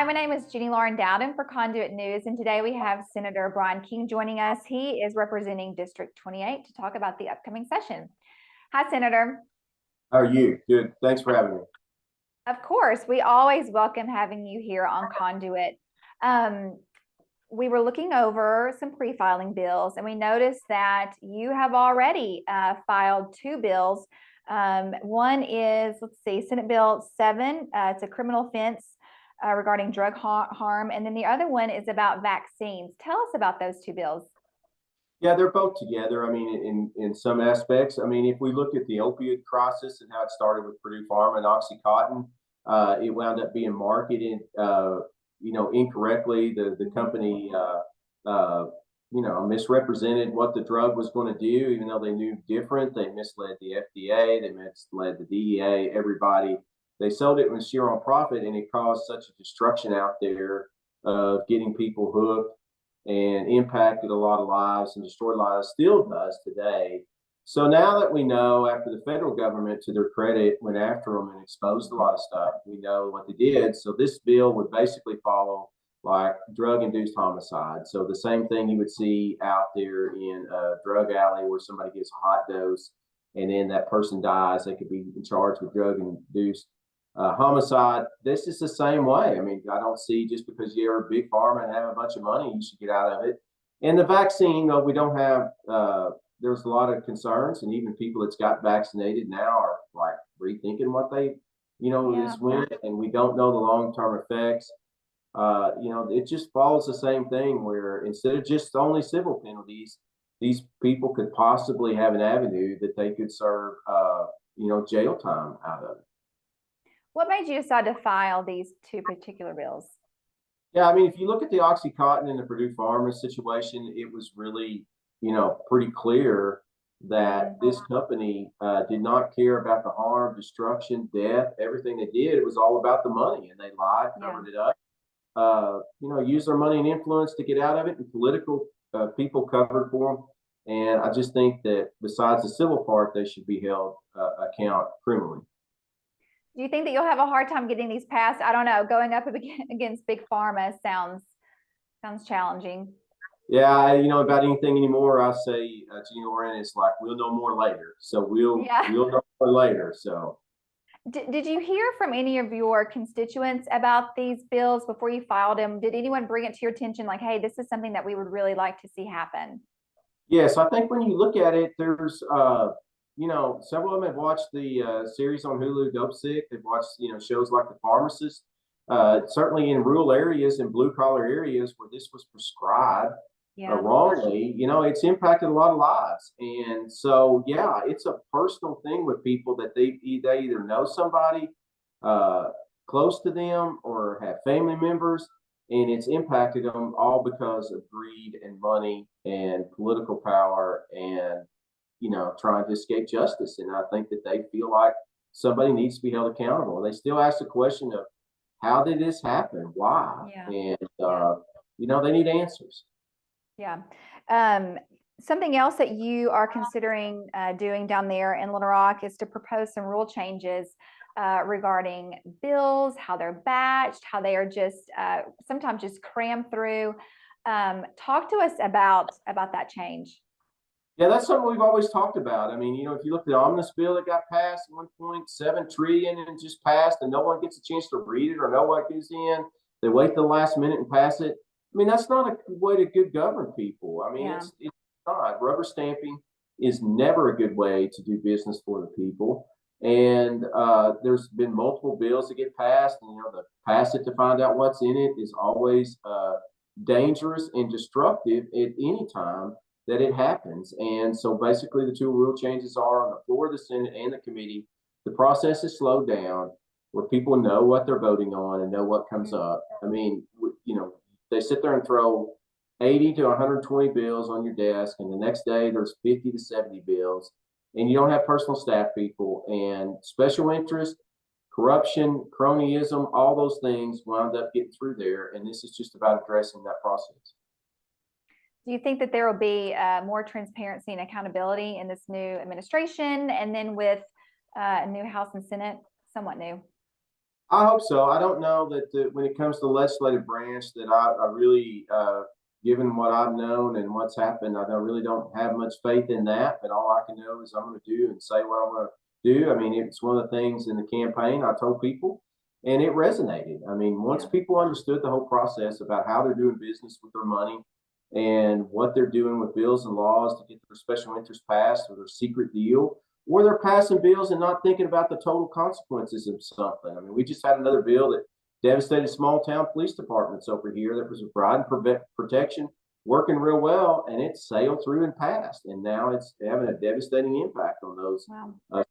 Hi, my name is Jeannie Lauren Dowden for Conduit News, and today we have Senator Bryan King joining us. He is representing District 28 to talk about the upcoming session. Hi, Senator. How are you? Good. Thanks for having me. Of course, we always welcome having you here on Conduit. We were looking over some pre-filing bills, and we noticed that you have already filed two bills. One is, let's see, Senate Bill 7. It's a criminal offense regarding drug harm, and then the other one is about vaccines. Tell us about those two bills. Yeah, they're both together. I mean, in some aspects. I mean, if we look at the opioid crisis and how it started with Purdue Pharma and Oxycontin, it wound up being marketed, incorrectly. The company, misrepresented what the drug was going to do, even though they knew different. They misled the FDA, they misled the DEA, everybody. They sold it with sheer on profit, and it caused such a destruction out there of getting people hooked and impacted a lot of lives and destroyed lives, still does today. So now that we know, after the federal government, to their credit, went after them and exposed a lot of stuff, we know what they did. So this bill would basically follow like drug-induced homicide. So the same thing you would see out there in a drug alley where somebody gets a hot dose and then that person dies. They could be charged with drug-induced homicide. This is the same way. I mean, I don't see just because you're a big pharma and have a bunch of money, you should get out of it. And the vaccine, though, we don't have, there's a lot of concerns, and even people that's got vaccinated now are like rethinking what they, is when, and we don't know the long-term effects. It just follows the same thing where instead of just only civil penalties, these people could possibly have an avenue that they could serve, jail time out of it. What made you decide to file these two particular bills? Yeah, I mean, if you look at the Oxycontin and the Purdue Pharma situation, it was really, pretty clear that this company did not care about the harm, destruction, death, everything they did. It was all about the money, and they lied, covered it up, used their money and influence to get out of it, and political people covered for them. And I just think that besides the civil part, they should be held account criminally. Do you think that you'll have a hard time getting these passed? I don't know. Going up against big pharma sounds challenging. Yeah, about anything anymore, I say, Gene Loren, it's like we'll know more later. So we'll know more later. So, did you hear from any of your constituents about these bills before you filed them? Did anyone bring it to your attention, like, hey, this is something that we would really like to see happen? Yes, I think when you look at it, there's several of them have watched the series on Hulu, Dope Sick. They've watched, shows like The Pharmacist. Certainly in rural areas and blue collar areas where this was prescribed wrongly, it's impacted a lot of lives. And so, yeah, it's a personal thing with people that they either know somebody close to them or have family members, and it's impacted them all because of greed and money and political power and trying to escape justice. And I think that they feel like somebody needs to be held accountable. And they still ask the question of how did this happen? Why? And, they need answers. Yeah. Something else that you are considering doing down there in Little Rock is to propose some rule changes regarding bills, how they're batched, how they are just sometimes just crammed through. Talk to us about that change. Yeah, that's something we've always talked about. I mean, if you look at the omnibus bill that got passed, 1.7 trillion and just passed, and no one gets a chance to read it or know what goes in. They wait till the last minute and pass it. I mean, that's not a way to good govern people. I mean, it's not. Rubber stamping is never a good way to do business for the people. And there's been multiple bills that get passed, and the pass it to find out what's in it is always dangerous and destructive at any time that it happens. And so basically the two rule changes are on the floor of the Senate and the committee. The process is slowed down where people know what they're voting on and know what comes up. I mean, they sit there and throw 80 to 120 bills on your desk, and the next day there's 50 to 70 bills, and you don't have personal staff people, and special interest, corruption, cronyism, all those things wound up getting through there. And this is just about addressing that process. Do you think that there will be more transparency and accountability in this new administration, and then with new House and Senate, somewhat new? I hope so. I don't know that when it comes to the legislative branch that I really, given what I've known and what's happened, really don't have much faith in that. But all I can know is I'm going to do and say what I'm going to do. I mean, it's one of the things in the campaign I told people, and it resonated. I mean, once people understood the whole process about how they're doing business with their money and what they're doing with bills and laws to get their special interest passed or their secret deal, or they're passing bills and not thinking about the total consequences of something. I mean, we just had another bill that devastated small town police departments over here that was a broad protection working real well, and it sailed through and passed. And now it's having a devastating impact on those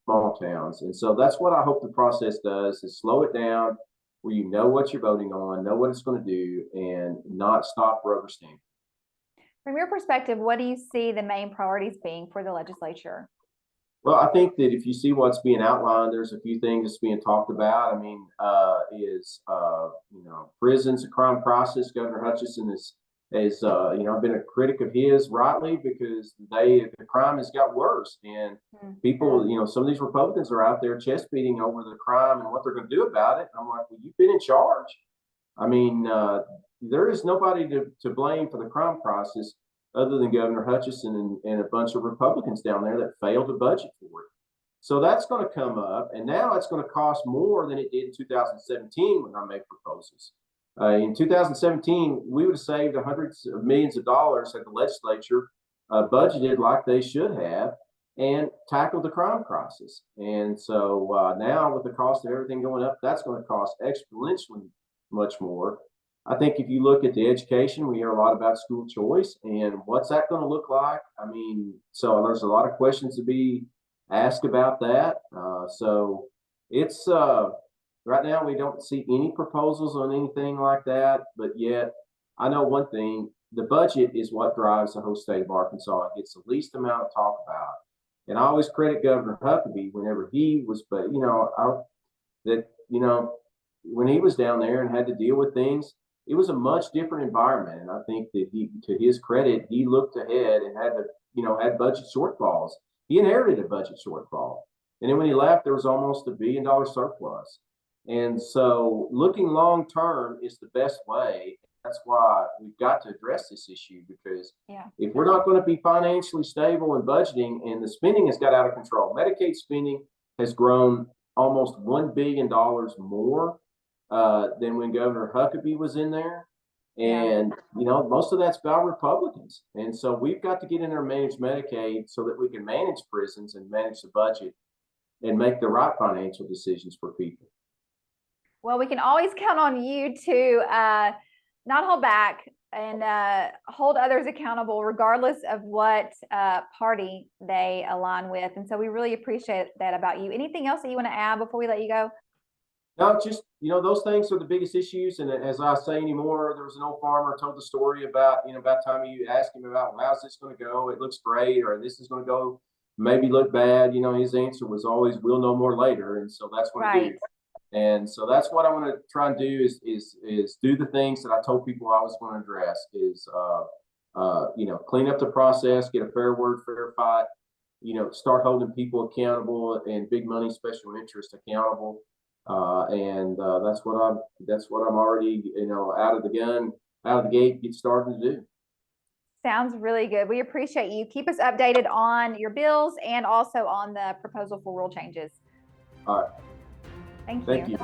small towns. And so that's what I hope the process does, is slow it down where you know what you're voting on, know what it's going to do, and not stop rubber stamping. From your perspective, what do you see the main priorities being for the legislature? Well, I think that if you see what's being outlined, there's a few things that's being talked about. I mean, prisons, a crime crisis. Governor Hutchinson is been a critic of his, rightly, because the crime has got worse, and people, some of these Republicans are out there chest beating over the crime and what they're going to do about it. I'm like, well, you've been in charge. I mean, there is nobody to blame for the crime crisis other than Governor Hutchinson and a bunch of Republicans down there that failed to budget for it. So that's going to come up, and now it's going to cost more than it did in 2017 when I made proposals. In 2017, we would have saved hundreds of millions of dollars had the legislature budgeted like they should have and tackled the crime crisis. And so now with the cost of everything going up, that's going to cost exponentially much more. I think if you look at the education, we hear a lot about school choice and what's that going to look like. I mean, so there's a lot of questions to be asked about that. So it's right now we don't see any proposals on anything like that. But yet, I know one thing: the budget is what drives the whole state of Arkansas. It gets the least amount of talk about. And I always credit Governor Huckabee whenever he was, but when he was down there and had to deal with things, it was a much different environment. And I think that to his credit, he looked ahead and had budget shortfalls. He inherited a budget shortfall. And then when he left, there was almost $1 billion surplus. And so looking long term is the best way. That's why we've got to address this issue, because if we're not going to be financially stable in budgeting, and the spending has got out of control, Medicaid spending has grown almost $1 billion more than when Governor Huckabee was in there. And, most of that's about Republicans. And so we've got to get in there and manage Medicaid so that we can manage prisons and manage the budget and make the right financial decisions for people. Well, we can always count on you to not hold back and hold others accountable, regardless of what party they align with. And so we really appreciate that about you. Anything else that you want to add before we let you go? No, just, those things are the biggest issues. And as I say anymore, there was an old farmer told the story about, about time you ask him about, well, how's this going to go? It looks great, or this is going to go maybe look bad. His answer was always, we'll know more later. And so that's what I do. And so that's what I want to try and do is do the things that I told people I was going to address is, clean up the process, get a fair word, fair fight, start holding people accountable and big money special interest accountable. That's what I'm already, out of the gate, get started to do. Sounds really good. We appreciate you. Keep us updated on your bills and also on the proposal for rule changes. All right. Thank you.